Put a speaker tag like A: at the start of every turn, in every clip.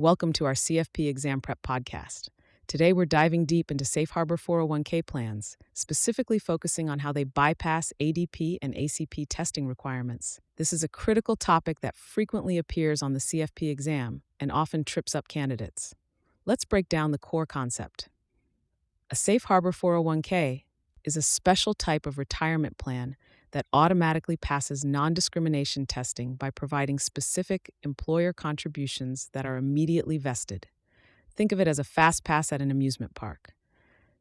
A: Welcome to our CFP Exam Prep podcast. Today we're diving deep into Safe Harbor 401k plans, specifically focusing on how they bypass ADP and ACP testing requirements. This is a critical topic that frequently appears on the CFP exam and often trips up candidates. Let's break down the core concept. A Safe Harbor 401k is a special type of retirement plan that automatically passes non-discrimination testing by providing specific employer contributions that are immediately vested. Think of it as a fast pass at an amusement park.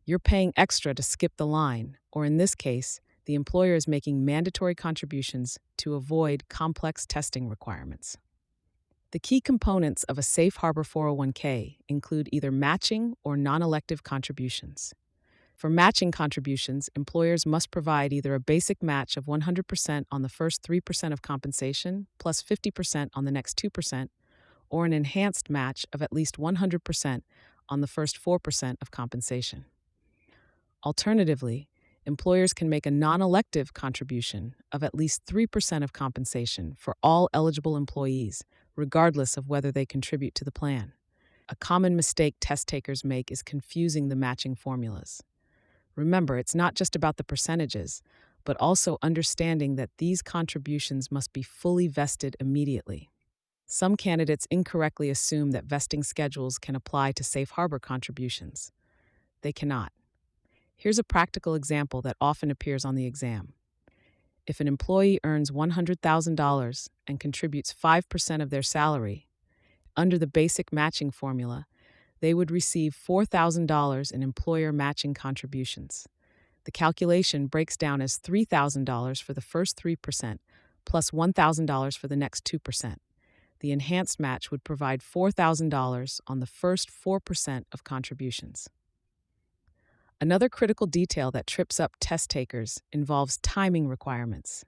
A: You're paying extra to skip the line, or in this case, the employer is making mandatory contributions to avoid complex testing requirements. The key components of a Safe Harbor 401k include either matching or non-elective contributions. For matching contributions, employers must provide either a basic match of 100% on the first 3% of compensation plus 50% on the next 2%, or an enhanced match of at least 100% on the first 4% of compensation. Alternatively, employers can make a non-elective contribution of at least 3% of compensation for all eligible employees, regardless of whether they contribute to the plan. A common mistake test takers make is confusing the matching formulas. Remember, it's not just about the percentages, but also understanding that these contributions must be fully vested immediately. Some candidates incorrectly assume that vesting schedules can apply to safe harbor contributions. They cannot. Here's a practical example that often appears on the exam. If an employee earns $100,000 and contributes 5% of their salary, under the basic matching formula, they would receive $4,000 in employer matching contributions. The calculation breaks down as $3,000 for the first 3% plus $1,000 for the next 2%. The enhanced match would provide $4,000 on the first 4% of contributions. Another critical detail that trips up test takers involves timing requirements.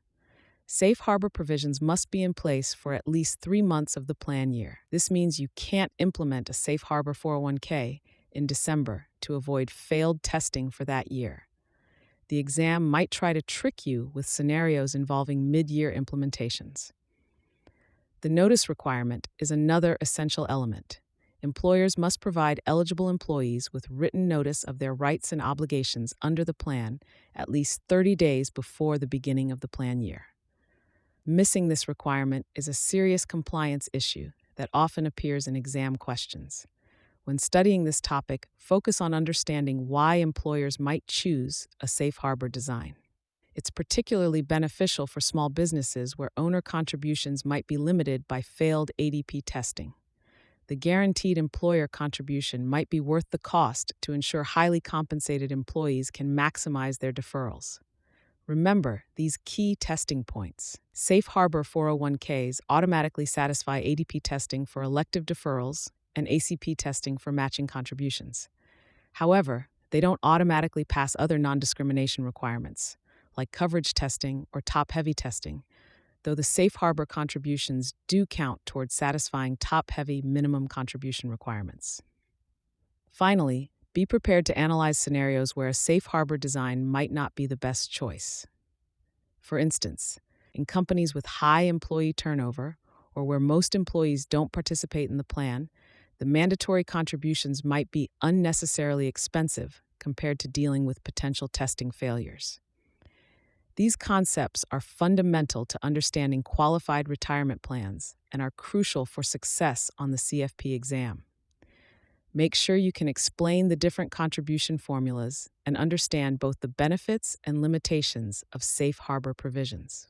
A: Safe harbor provisions must be in place for at least 3 months of the plan year. This means you can't implement a Safe Harbor 401k in December to avoid failed testing for that year. The exam might try to trick you with scenarios involving mid-year implementations. The notice requirement is another essential element. Employers must provide eligible employees with written notice of their rights and obligations under the plan at least 30 days before the beginning of the plan year. Missing this requirement is a serious compliance issue that often appears in exam questions. When studying this topic, focus on understanding why employers might choose a safe harbor design. It's particularly beneficial for small businesses where owner contributions might be limited by failed ADP testing. The guaranteed employer contribution might be worth the cost to ensure highly compensated employees can maximize their deferrals. Remember these key testing points. Safe Harbor 401ks automatically satisfy ADP testing for elective deferrals and ACP testing for matching contributions. However, they don't automatically pass other non-discrimination requirements, like coverage testing or top-heavy testing, though the Safe Harbor contributions do count towards satisfying top-heavy minimum contribution requirements. Finally, be prepared to analyze scenarios where a safe harbor design might not be the best choice. For instance, in companies with high employee turnover or where most employees don't participate in the plan, the mandatory contributions might be unnecessarily expensive compared to dealing with potential testing failures. These concepts are fundamental to understanding qualified retirement plans and are crucial for success on the CFP exam. Make sure you can explain the different contribution formulas and understand both the benefits and limitations of safe harbor provisions.